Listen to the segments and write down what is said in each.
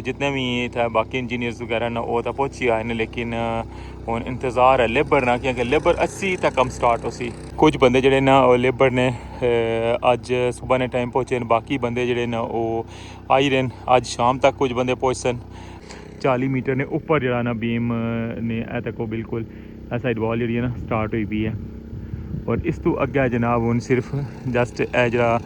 जितने भी इत्थै बाकी इंजीनियर्स वगैरह न वो तो पहुंची आए न, लेकिन हुन इंतज़ार है लेबर ना, क्योंकि लेबर 80 तक कम स्टार्ट होसी। कुछ बंदे जेह्ड़े न ओह् लेबर ने अज सुबह ने टाइम पहुंचे न, बाकी बंदे जेह्ड़े न ओह् आई रहे न अज शाम तक। कुछ बंदे पहुंचन 40 मीटर ने उप्पर जेह्ड़ा ना बीम ने ए तक बिल्कुल ए साइड वॉल जेह्ड़ी है ना स्टार्ट हुई भी है। और इस तो अग्गै जनाब हुन सिर्फ जस्ट ए जेह्ड़ा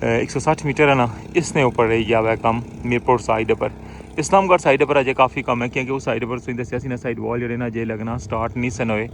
160 मीटर है ना इसने ऊपर रही गया हुआ कम मीरपुर साइड पर। इस्लामगढ़ साइड पर अजय काफ़ी कम है, क्योंकि उस साइड पर तुसीं दस्सिया सी ना साइड वॉल जेह्ड़े ना अजय लगना स्टार्ट नहीं सन होए।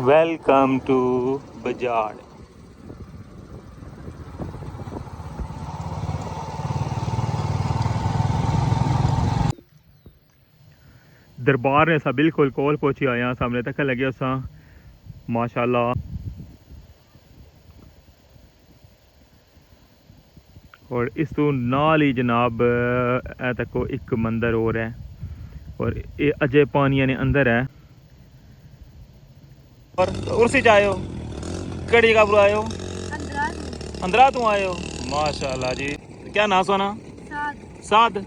वेलकम टू बजाड़। दरबार ने सा बिल्कुल कोल पहुंची आया सामने तक लगे असा माशाल्लाह। और इस तो नाल ही जनाब ए तको एक मंदिर और है, और ये अजय पानिया ने अंदर है। और उर्सी च आए हो केड़ी जगह पर आए हो? अंदरा तू आए हो माशाल्लाह जी। क्या नाम सुना? साद।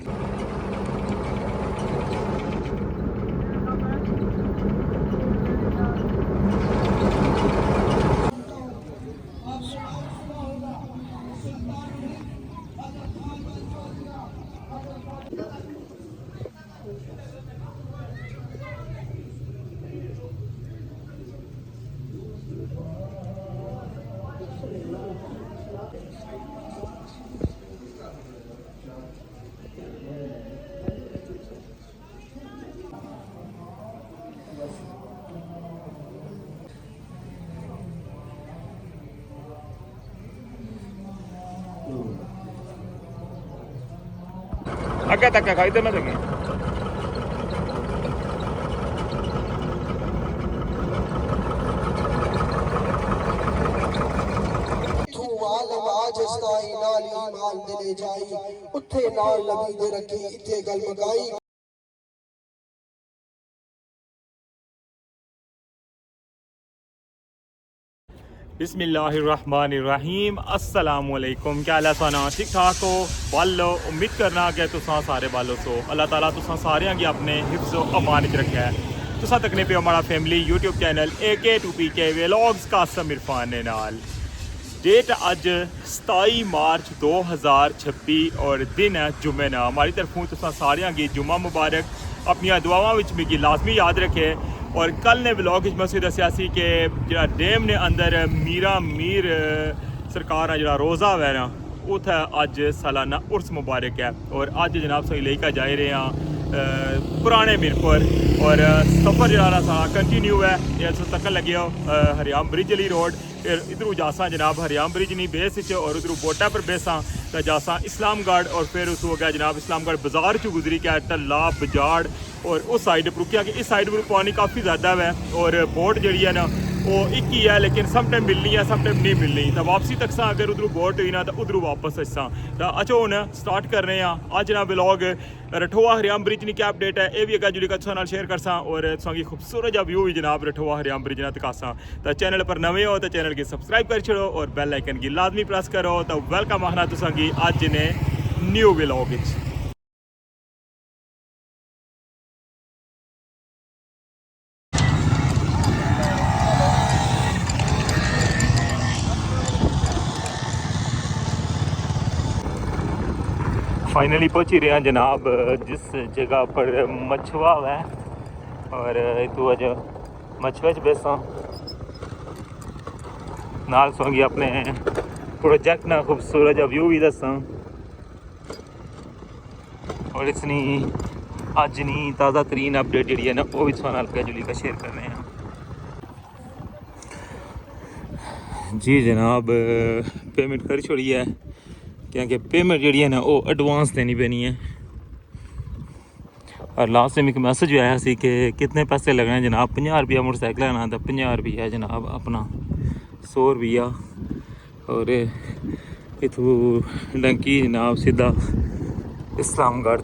अग्गे तक खाई इधर ना देंगे। बिस्मिल्लाहिर्रहमानिर्रहीम। अस्सलामुअलैकुम। क्या हाल है सोना? ठीक ठाक हो बालो? उम्मीद करना कि तुसां सारे बालो सो अल्लाह ताला तुसां सारे गी अपने हिफ्ज़ व अमान च रखे है। तुसां तकने पे हमारा family YouTube channel AK2PK vlogs Qasim Irfan ने नाल। डेट अज 27 मार्च 2026 और दिन है जुम्मे ना। हमारी तरफों तुसां सारे गी जुम्मा मुबारक। अपनी दुआवां विच मिगी लाजमी याद रखे। और कल ने ब्लॉग में उसी दस्या सी कि जो डेम ने अंदर मीरा मीर सरकार जो रोज़ा है ना उत्थे अज सालाना उर्स मुबारक है। और अज जनाब सही लेकर जा रहे हैं पुराने मीरपुर। और सफ़र जरा सा कंटिन्यू है। तकन लगे हो हरियाम ब्रिज अली रोड, फिर इधरों जासा जनाब हरियाम ब्रिज नहीं बेस और उधरों बोटा पर बेसा तो जासा इस्लामगढ़। और फिर उस हो गया जनाब इस्लामगढ़ बाजार चू गुजरी क्या टल्ला बजाड़ और उस साइड पर रुकिया कि इस साइड पर पानी काफ़ी ज़्यादा है। और बोट जी है ना वो एक ही है, लेकिन सम टाइम मिलनी है सम टाइम नहीं मिलनी। तो वापसी तक सा अगर उधरों बोट हुई ना तो उधरों वापस असा तो अच्छो हूँ स्टार्ट कर रहे हैं अज ना ब्लॉग। रठोआ हरियाम ब्रिज की क्या अपडेट है ये भी अगर जुड़ी तुसा शेयर करसा। और तुसा खूबसूरत जहा व्यू भी जनाब रठोआ हरियाम ब्रिज ना दिखासा। तो चैनल पर नवे हो तो चैनल की सब्सक्राइब कर छोड़ो और बैल आइकन की लाजमी प्रेस करो। तो वेलकम आखना तुसा अज ने न्यू ब्लॉग। फाइनली पहुँच ही रहे हैं जनाब जिस जगह पर मछुआ है। और तू अज मछुए च बेसा नाल सोंगी अपने प्रोजेक्ट ना खूबसूरत जहा व्यू भी दसा। और इतनी अज नहीं ताज़ा तरीन अपडेट जी है ना वो भी थोड़ा हल्का जुली का शेयर कर रहे हैं जी जनाब। पेमेंट कर छोड़ी है क्योंकि पेमेंट जी है ना वो एडवांस देनी पैनी है। और लास्ट टाइम एक मैसेज भी आया सी कि कितने पैसे लगने हैं जनाब। 50 रुपया मोटरसाइकिल आना तो 50 रुपया जनाब अपना 100 रुपया। और इतों डंकी जनाब सीधा इस्लामगढ़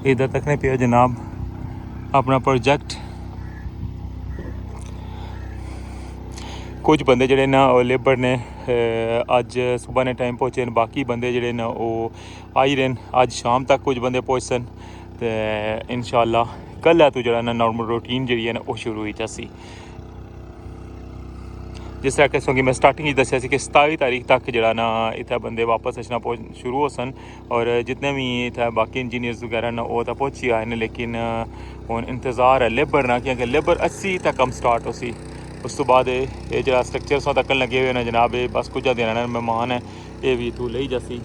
इधर तक नहीं पिया जनाब अपना प्रोजेक्ट। कुछ बंदे जड़े ना लेबर ने अज सुबह ने टाइम पहुँचे बाकी बंदे जड़े ना वो आई रहे अज शाम तक कुछ बंदे पहुँचन तो इंशाल्लाह कल है तो जरा ना नॉर्मल रूटीन जी है ना वो शुरू हुई जासी। जिस तरह कि मैं स्टार्टिंग ही दसिया कि 27 तारीख तक जरा ना इतना बंदे वापस अचना शुरू हो सन और जितने भी इतना बाकी इंजीनियर्स वगैरह ना वो तो पहुँची आए हैं लेकिन हूँ इंतज़ार है लेबर ना क्योंकि लेबर 80 तक कम स्टार्ट हो सी। उस तो बाद ये जो स्ट्रक्चर तकन लगे हुए हैं जनाब ये बस कुछ दिन मेहमान है ये भी इतों ले जासी।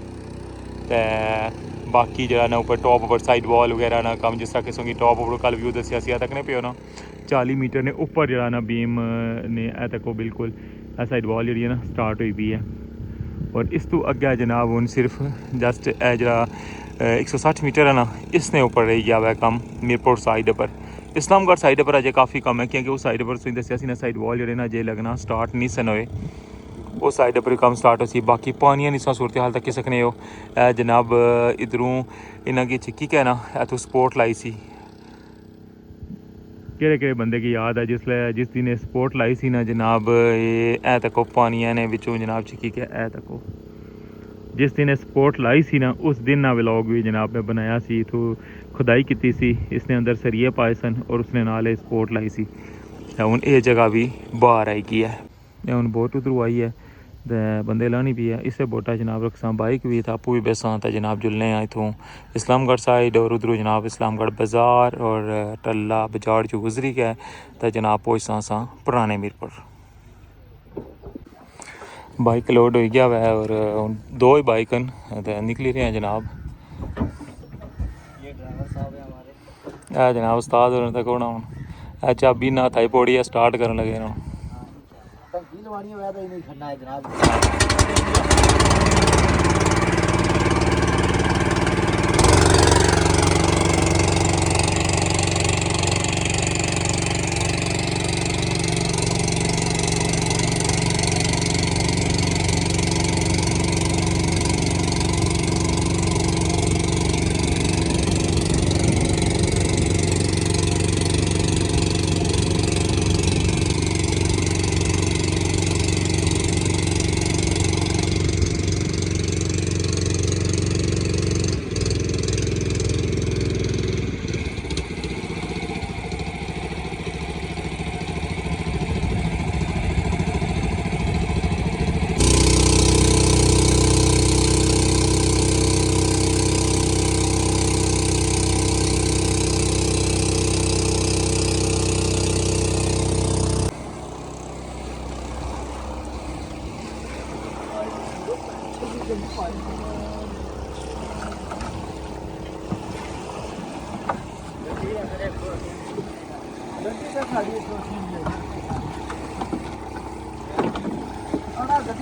तो बाकी जरा ना ऊपर टॉप उपर साइड वॉल वगैरह ना कम जिस तरह कि टॉप उपर कल व्यू दसिया सी तक नहीं पे ना 40 मीटर ने ऊपर जरा ना बीम ने तक वो बिल्कुल साइड वॉल जी है ना स्टार्ट हुई भी है। और इस तो अगे जनाब हूँ सिर्फ जस्ट जरा 160 मीटर है ना इसने ऊपर रही गया हुआ कम मीरपुर साइड पर। इस्लामगढ़ साइड पर अजय काफ़ी कम है क्योंकि उस साइड पर तुम दसिया ना साइड वॉल जो ना अजय लगना स्टार्ट नहीं सन होए उस साइड पर कम स्टार्ट हो सी। बाकी पानिया नहीं सूरत हाल तक सकने हो जनाब इधरों इन्हों की चिक्की कहना इतों स्पोर्ट लाई सी कि बंदे की याद है जिस दिन स्पोर्ट लाई सी ना जनाब ये तको पानिया ने विचों जनाब चिक्की के तको जिस दिन स्पोर्ट लाई सी ना उस दिन ना व्लॉग भी जनाब ने बनाया सी तो खुदाई की सी इसने अंदर सरिये पाए सन और उसने नाल स्पोर्ट लाई सी। हूँ ये जगह भी बाहर आई गई है हूँ बोट उधरों आई है तो बंदे लानी भी है इसे बोटा जनाब रखसा बाइक भी था आपू भी बेसा तो जनाब जुलने इतों इस्लामगढ़ साइड और उधरों जनाब इस्लामगढ़ बाज़ार और टल्ला बजाड़ जो गुजरी गया तो जनाब पहुँचसा असा पुराने मीरपुर। बाइक लोड हो गया वै और 2 ही बाइक तो निकली रहे हैं जनाब। ये ड्राइवर साहब है हमारे है जनाब उस्ताद होने तक होना हूँ चाबी ना थाई पौड़ी है स्टार्ट करने लगे ना टंकी लवानी हुआ तो नहीं खड़ना है जनाब।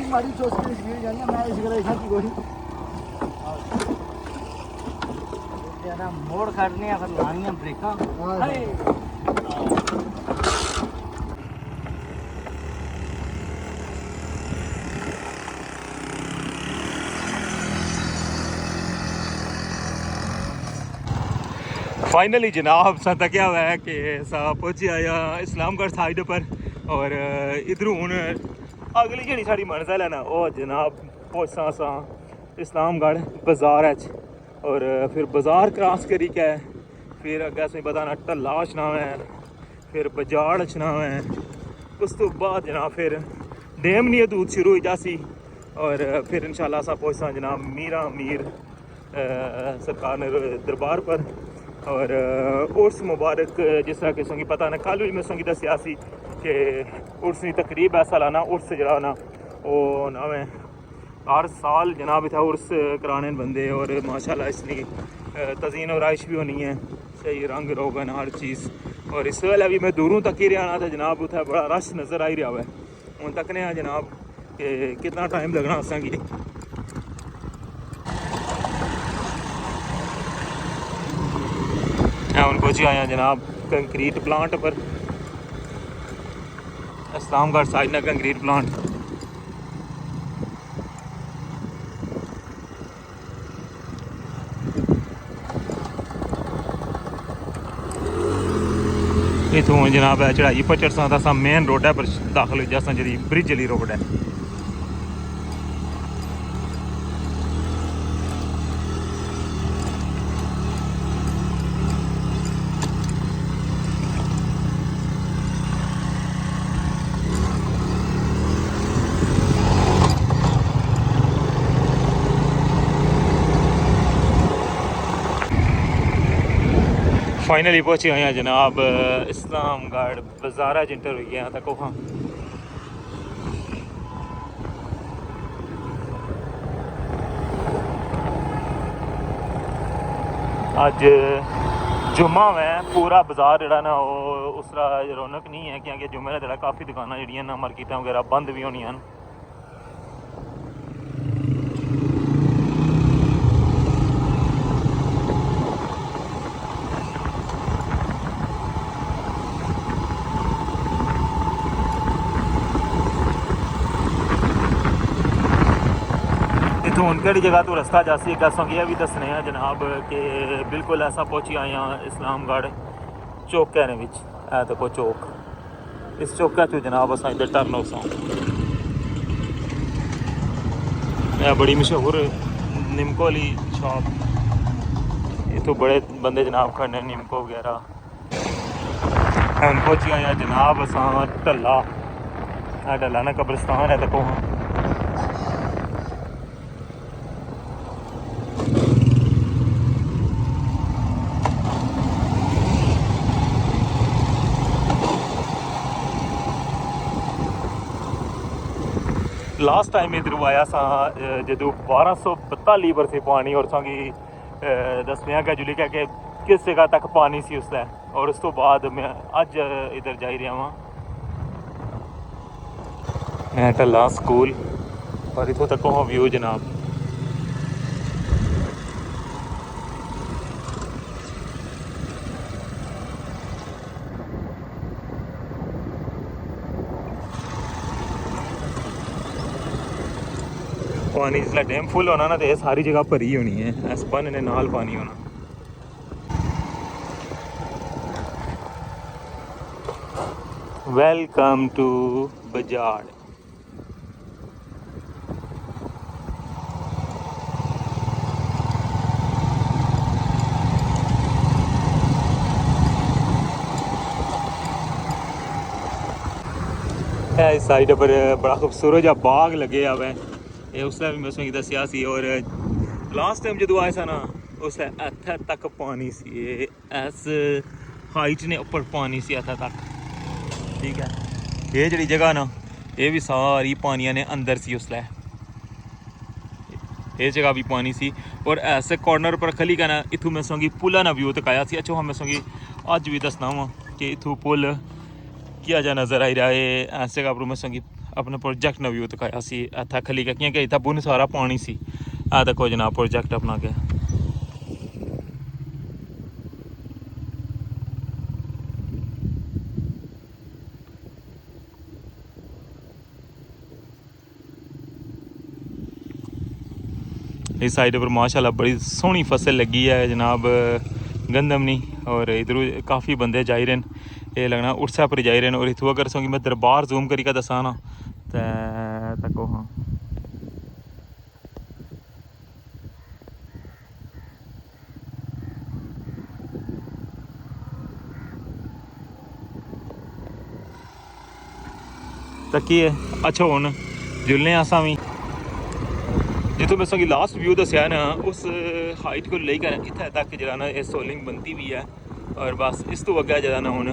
मारी चोस के स्पीड जानी मैं इस गले की गोली ना मोड़ काटने या फिर लानी ब्रेका फाइनली जनाब सा क्या हुआ है कि सा पहुंचे आया इस्लामगढ़ साइड पर और इधरों हूँ अगली जी साड़ी मंजिल है ना वो जनाब पहुंचना सा इस्लामगढ़ बाज़ार और फिर बाज़ार क्रॉस करी के फिर अगर असें पता ना टल्ला अचना है फिर बजाड़ अचना है उस तो बाद जनाब फिर डेम नहीं दूध शुरू हो जासी और फिर इंशाल्लाह असा पहुंचना जनाब मीरा मीर सरकार ने दरबार पर और उर्स मुबारक जिस तरह कि संगी पता ना कल भी मैं संगी दसिया सी कि उर्स की तकरीब है सालाना उर्स जरा ना वो नवें हर साल जनाब इतना उर्स कराने बंदे और माशाल्लाह इसकी तज़ीन और आइश भी होनी है सही रंग रोगन हर चीज़। और इस वेले भी मैं दूरों तक ही रहा तो जनाब उत्थे बड़ा रश नज़र आई रहा है। हूँ तकने जनाब कि कितना टाइम लगना असेंगी। हूँ पहुँची आए हैं जनाब कंक्रीट प्लांट पर, इस्लामगढ़ साइड ना कंक्रीट प्लांट। इतों जनाब है चढ़ाई पर चढ़सा था मेन रोड है पर दाखिल जैसा जी ब्रिज वाली रोड है। फाइनली पहुँचे हुए हैं जनाब इस्लामगढ़ बाज़ारा इंटर हुई है तक वहाँ। अज जुम्मा है पूरा बाजार जरा ना वो उस तरह रौनक नहीं है क्योंकि जुम्मे का जरा काफ़ी दुकाना जड़ियाँ ना मार्केटा वगैरह बंद भी होनी। इतों हूँ कि जगह तो रस्ता जासी अस भी दसने हैं जनाब कि बिल्कुल ऐसा पहुँची आए हैं इस्लामगढ़ चौके है तो को चौक इस चौके तो जनाब अस इधर टर्न हो बड़ी मशहूर निमको वाली शॉप। इतों बड़े बंदे जनाब खड़े निमको वगैरह। हम पहुँची आए हैं जनाब अस ढला ढला ना कब्रिस्तान है तो लास्ट टाइम इधर आया सा जो 1242 बरसे पानी और संगी दसने गजुली कह के किस जगह तक पानी सी उसलै और उस तो बाद मैं अज इधर जा रहा वहाँ मैं ढला स्कूल और इतों तक वहाँ व्यू जनाब। पानी जिसला डैम फुल होना ना तो सारी जगह भरी होनी है इस बन ने नाल पानी होना। वेलकम टू बजाड़। इस साइड पर बड़ा खूबसूरत जहा बाग लगे हुए ये उसने भी मैं तुसेंगी दस्सिया सी। और लास्ट टाइम जो आए सा ना उस इत्थे तक पानी सी इस हाइट ने उपर पानी सी इत्थे तक ठीक है। ये जी जगह ना ये भी सारी पानिया ने अंदर सी उसलै ये जगह भी पानी सी। और ऐसे कॉर्नर पर खली का ना इतों मैं संगी पुला ना व्यू तकाया सी। अच्छा मैं संगी अज भी दसना वा कि इतों पुल किया जा नज़र आई रहा है ऐस जगह पर मैं संगी अपने प्रोजेक्ट ने व्यू दिखाया सी इतना खली का क्योंकि इतना बुन सारा पानी सी आ देखो जनाब प्रोजेक्ट अपना क्या इस साइड पर माशाल्लाह बड़ी सोहनी फसल लगी है जनाब गंदमनी। और इधर काफ़ी बंदे जा रहे हैं ये लगना उर्सा पर जा रहे हैं। और इतों अगर सोंगी मैं दरबार जूम करी दसा ना तको हाँ तकी है। अच्छा हूँ जुलने असा भी जितों मैं संगी लास्ट व्यू दसिया ना उस हाइट को लेकर इतने तक जरा ना ये सोलिंग बनती भी है। और बस इस तो अगर जरा ना हूँ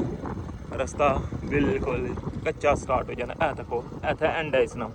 रास्ता बिल्कुल कच्चा स्टार्ट हो जाना है तको इतना एंड है इसना।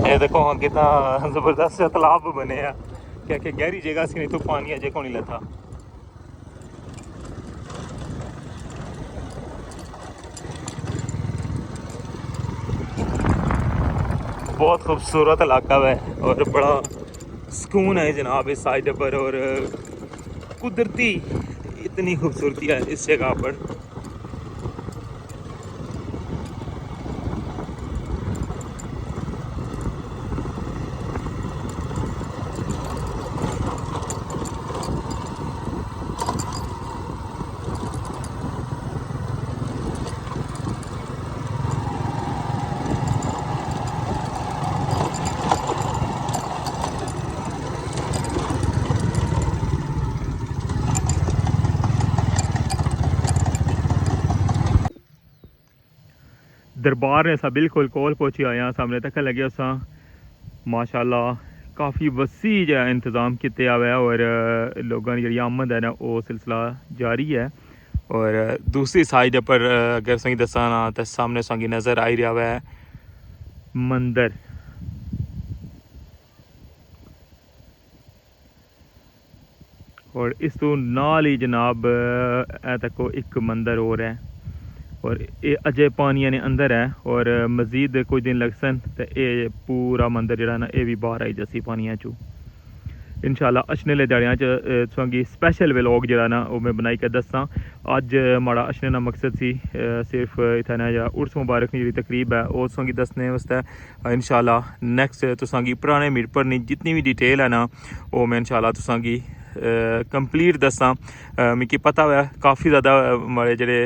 ये देखो हाँ कितना जबरदस्त तालाब बने हैं, क्या क्या गहरी जगह से नहीं तो पानी अजय को नहीं लेता। बहुत खूबसूरत इलाका है और बड़ा सुकून है जनाब इस साइड पर, और कुदरती इतनी खूबसूरती है इस जगह पर। दरबार ने असा बिल्कुल कोल पहुंची आया, सामने तक लगे असा माशाल्लाह काफ़ी वसी जो इंतज़ाम किए हुआ है और लोगों की जी आमद है ना वो सिलसिला जारी है। और दूसरी साइड पर अगर सही दसा ना तो सामने संगी नज़र आई रहा है मंदिर, और इस तो नाल ही जनाब ए तको एक मंदिर और है, और ये अजय पानिया ने अंदर है और मजीद कुछ दिन लग सन तो ये पूरा मंदिर जरा ना ये भी बाहर आई जसी पानिया चू। इंशाल्लाह अशने ले दिहाड़ियां च तुसेंगी स्पैशल व्लॉग जरा ना वो मैं बनाई के दस्सां। अज माड़ा अशने का मकसद सी सिर्फ इत्थै जा उर्स मुबारक की जी तकरीब है वो तुसेंगी दस्सने वास्ते। इंशाल्लाह नेक्स्ट तुसेंगी पुराने मीर पर जितनी भी डिटेल है ना वो मैं इंशाल्लाह तुसेंगी कंप्लीट दस्सां। मिगी पता है काफ़ी ज़्यादा माड़े जेह्ड़े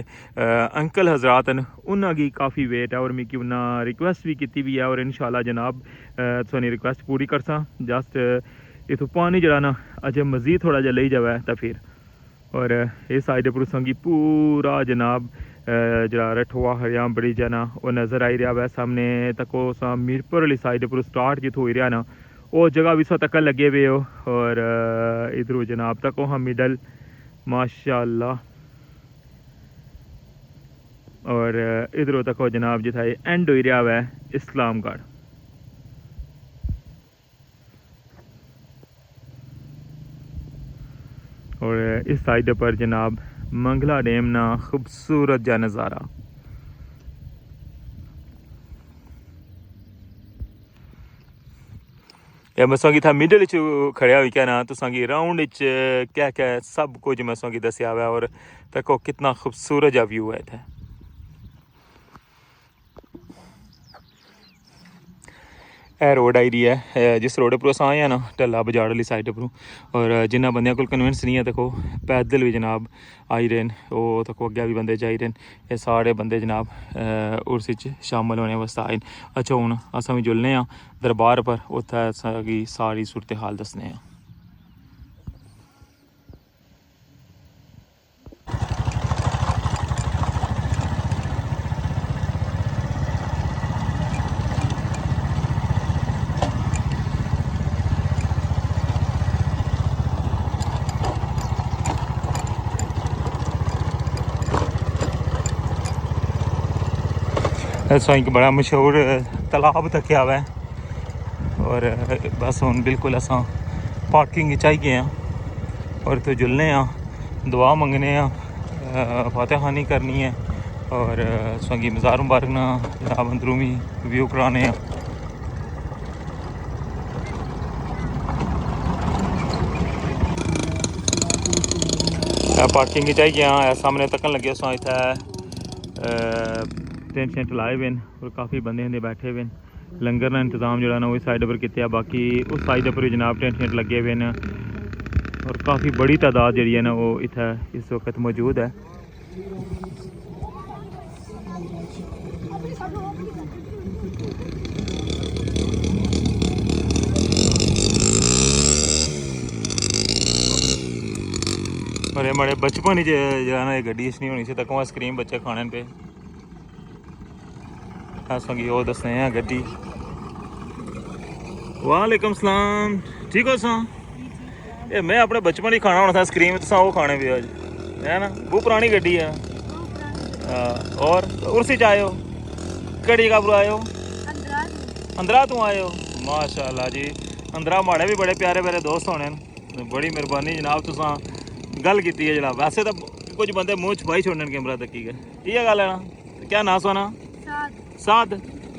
अंकल हजरात न उन्होंने काफ़ी वेट है और मिगी उन्हें रिक्वेस्ट भी की भी है, और इंशाल्लाह जनाब तुसेंगी रिक्वेस्ट पूरी करसां। जस्ट इत्थों पानी जरा ना अजय मजीद थोड़ा जहा ले जावे तो फिर, और इस साइड पर तुसेंगी पूरा जनाब जरा रठवा हरियाम ब्रिज है ना वो नज़र आई रहा है सामने तको सा मीरपुर वाली साइड पर स्टार्ट जितों हो रहा ना वो जगह भी सो तक लगे हुए हो, और इधरों जनाब तक हम मिडल माशाल्लाह, और इधरों तक जनाब जिथा एंड हो रहा है इस्लामगढ़। और इस साइड पर जनाब मंगला डैम ना खूबसूरत जा नज़ारा। या मैं संगी था मिडल च खड़िया हुई क्या ना तो संगी राउंड क्या क्या सब कुछ मैं संगी दसिया हुआ है, और तको कितना खूबसूरत जा व्यू है इत्थै। ए रोड आई रही है जिस रोड पर अस आए हैं ना टल्ला बजाड़ वाली साइड पर, और जिन्हें बंद को कन्वेंस नहीं है देखो पैदल भी जनाब आई रहे हैं, वो तको अग्गे भी बंदे जाई रहे हैं, ये सारे बंदे जनाब उर्स शामिल होने वास्ते आए। अच्छा हूँ अस भी जुलने दरबार पर, उत्थै असेंगी सारी सूरत हाल दसने। एक बड़ा मशहूर तालाब तक हुआ है, और बस हम बिल्कुल अस पार्किंग आई गए हैं और तो जुलने दुआ मंगने फातेहानी करनी है, और संगी मज़ार मुबारक ना जनाब अंदरों भी व्यू कराने हैं। पार्किंग आई गया सामने तकन लगे अस इत्थै टेंट शेंट लाए हुए हैं और काफ़ी बंदे होंगे बैठे हुए हैं। लंगर का इंतज़ाम जो ना उस साइड पर किया, बाकी उस साइड पर जनाब टेंट शेंट लगे हुए हैं, और काफ़ी बड़ी तादाद जी है ना वो इत्थै इस वक्त मौजूद है। और ये बड़े बचपन ही जो ना गड्डी नहीं होनी सी तक आइसक्रीम बच्चे खाने पे संगी वो दसने हैं गड्डी। वालेकुम सलाम, ठीक हो सा? ये मैं अपने बचपन ही खाना होना था आइसक्रीम, तो वो खाने पे अज है ना, वो पुरानी गड्डी है। और उर्सी च आए हो, कड़ी का आए हो? 15 तू आए हो, माशाल्लाह जी अंदरा माड़े भी बड़े प्यारे प्यारे दोस्त होने बड़ी मेहरबानी जनाब तुसां गल की है जनाब वैसे तो कुछ बंदे मुँह छुपाई छोड़ने कैमरा तकी गए इ'यै गल है ना क्या नाम सोना साद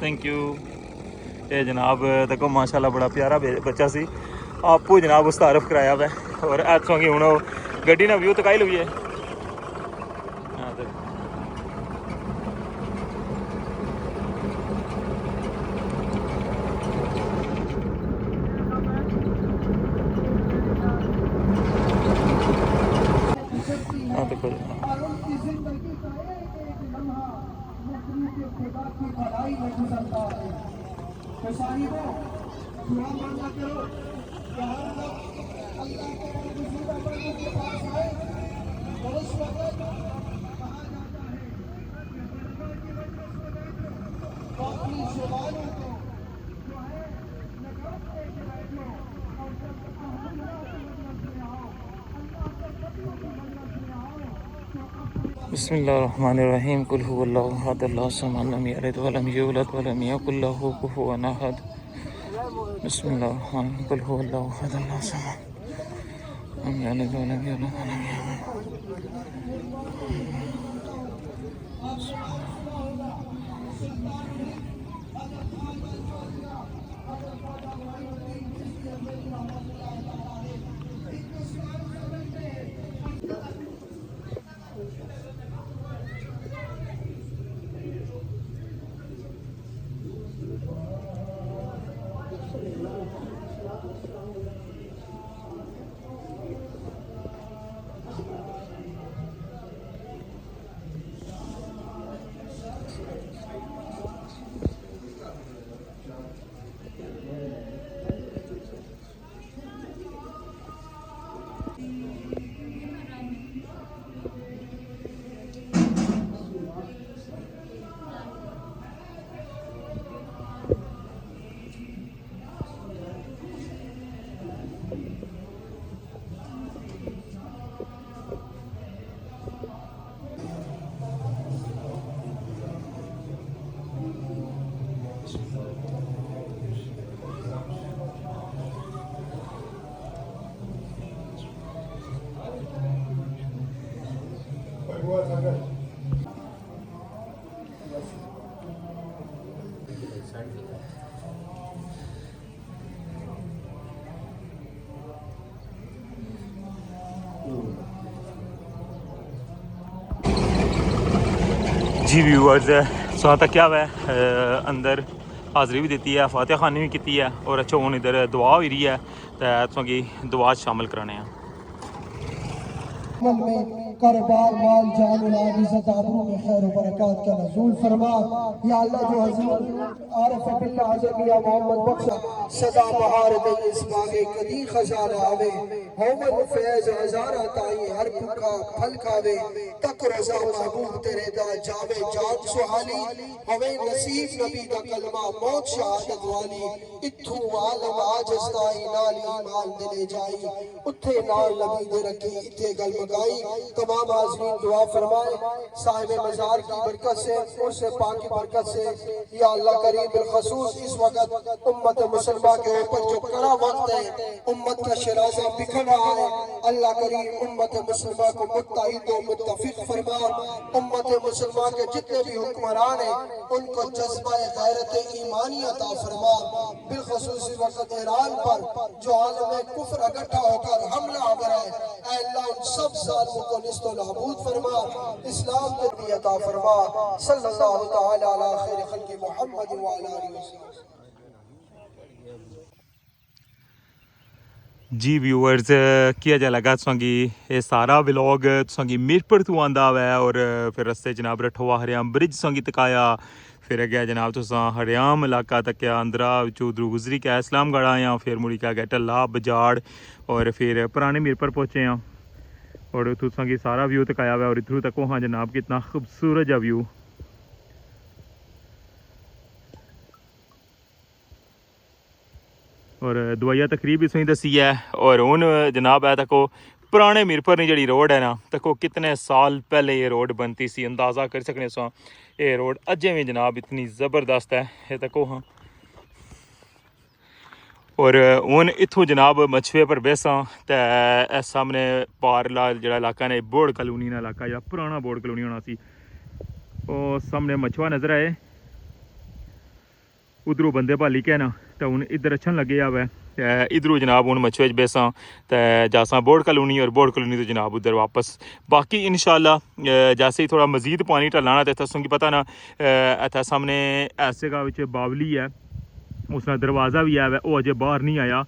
थैंक यू ये जनाब देखो माशाल्लाह बड़ा प्यारा बच्चा सी आपू जनाब उस तारफ कराया वै और ऐसों की हूँ गड्डी ना व्यू तकाई लुई है देखो बिस्मिल्लाहिर्रहमानिर्रहीम कुल हुवल्लाहु अहद अल्लाहु सम्मद लम यलिद वलम यूलद वलम यकुल लहू कुफुवन अहद बिस्मिल्लाहिर्रहमानिर्रहीम कुल हुवल्लाहु अहद अल्लाहु सम्मद लम यलिद वलम यूलद वलम यकुल जी व्यूअर्स सो तक क्या है अंदर हाज़री भी दी है फातिहा खानी भी की है और अच्छा हूँ इधर दुआ हुई रही है तो तुसेंगी दुआ शामिल कराने हैं कारोबार माल जान औलाद इज्जत आबरू में खैर और बरकत का नज़ूल फरमा या अल्लाह जो हजूर आरिफ बिल्लाह हज़रत मियां मोहम्मद बख्श सदा बहार दे इस बागे कदी खजाना आवे होमन फैज हजारा ताई हर भूखा फल खावे तक रोजा महबूब तेरे दा जावे जान सुहाली हवे नसीब नबी दा कलमा मौत शहादत वाली इत्थू आलम आजस ताई नाल ईमान दिले जाई उत्थे नाल नबी दे रखी इत्थे गल मकाई तमाम हाज़रीन दुआ फरमाए साहिब मज़ार की बरकत से उर्स पाक की बरकत से या अल्लाह करीम बिलखसूस इस वक्त उम्मत मुसलमान के ऊपर जो कड़ा वक्त है उम्मत का शराज़ा बिखर रहा है अल्लाह करीम उम्मत मुसलमान को मुत्तहिद और मुत्तफिक फरमा उम्मत मुसलमान के जितने भी हुक्मरान हैं उनको जज्बा गैरत ईमानी अता फरमा बिलखसूस इस वक्त ईरान पर जो आलम कुफ्र इकट्ठा होकर हमला आवर है ऐ अल्लाह उन सब जालिमों को निस्तो नाबूद फरमा इस्लाम के दिया अता फरमा सल्लल्लाहु तआला अला खैर खल्क़ि मुहम्मद व अला आलिहि वसल्लम। जी व्यूअर्स किया जा लगा तुसेंगी ये सारा व्लॉग तुसेंगी मीरपुर तो आंदा है और फिर रस्ते जनाब रठोआ हरियाम ब्रिज तुसेंगी तकाया फिर अग्गें जनाब तुसां हरियाम इलाका तक्या अंदरा चौधरी गुजरी के इस्लामगढ़ आया फिर मुड़ी क्या गया टल्ला बजाड़ और फिर पुराने मीरपुर पहुँचे हैं और तुसांगी सारा व्यू तकाया हुआ और इधरों तक हाँ जनाब कितना खूबसूरत जा व्यू और दवाइया तकरीब भी सही दसी है और हूँ जनाब है तको पुराने मीरपुर की जी रोड है ना तको कितने साल पहले ये रोड बनती सी अंदाज़ा कर सकने सो ये रोड अजें भी जनाब इतनी ज़बरदस्त है ये तको हाँ और हूँ इत्थों जनाब मछवे पर बेसां ते इस सामने पारला जेह्ड़ा इलाका ने बोर्ड कलोनी का इलाका या पुराना बोर्ड कलोनी होना सी वो सामने मछवा नज़र आए उधरों बंदे भाली के ना तो हूँ इधर अच्छन लगे आवे इधरों जनाब हूँ मछवे बेसां ते जासां बोर्ड कलोनी और बोर्ड कलोनी तो जनाब उधर वापस बाकी इंशाल्लाह जैसे ही थोड़ा मजीद पानी ढलाना तो तुसें पता ना इत्थै सामने ऐसे जगह बावली है उसका दरवाज़ा भी है वो अजे बाहर नहीं आया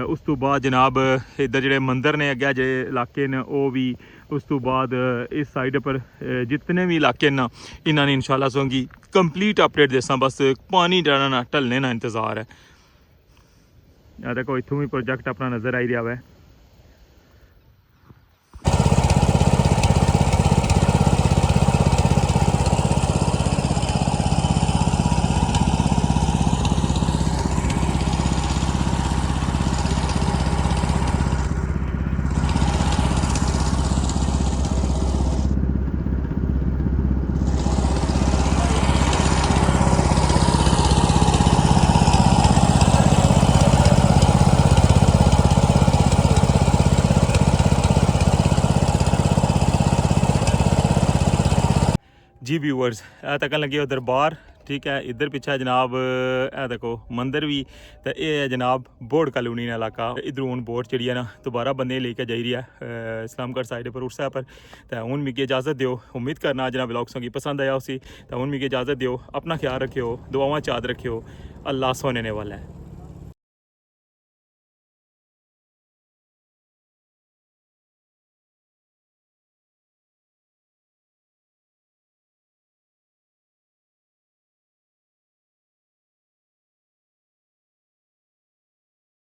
उस तो बाद जनाब इधर जेह्ड़े मंदिर ने अग्गें जे इलाके न वो भी उस तो बाद इस साइड पर जितने भी इलाके न इन्होंने इंशाल्लाह सोंगी कंप्लीट अपडेट देसा बस पानी डरना ढलने ना इंतज़ार है या देखो इत्थों भी प्रोजेक्ट अपना नज़र आई रहा है जी व्यूअर्स ए तक लगे उधर बाहर ठीक है इधर पीछे जनाब ए देखो मंदिर भी तो ये है जनाब बोर्ड कॉलोनी का इलाका इधर हूँ बोट जी है ना दोबारा बंदे लेके जाई रही है इस्लामगढ़ साइड पर उस पर तो हूँ मिगी इजाज़त दो उम्मीद करना जना ब्लॉग संगी पसंद आया उसी तो हूँ मिगी इजाज़त दो अपना ख्याल रखियो दुआवां चाद रखियो अल्लाह सोने वाला है।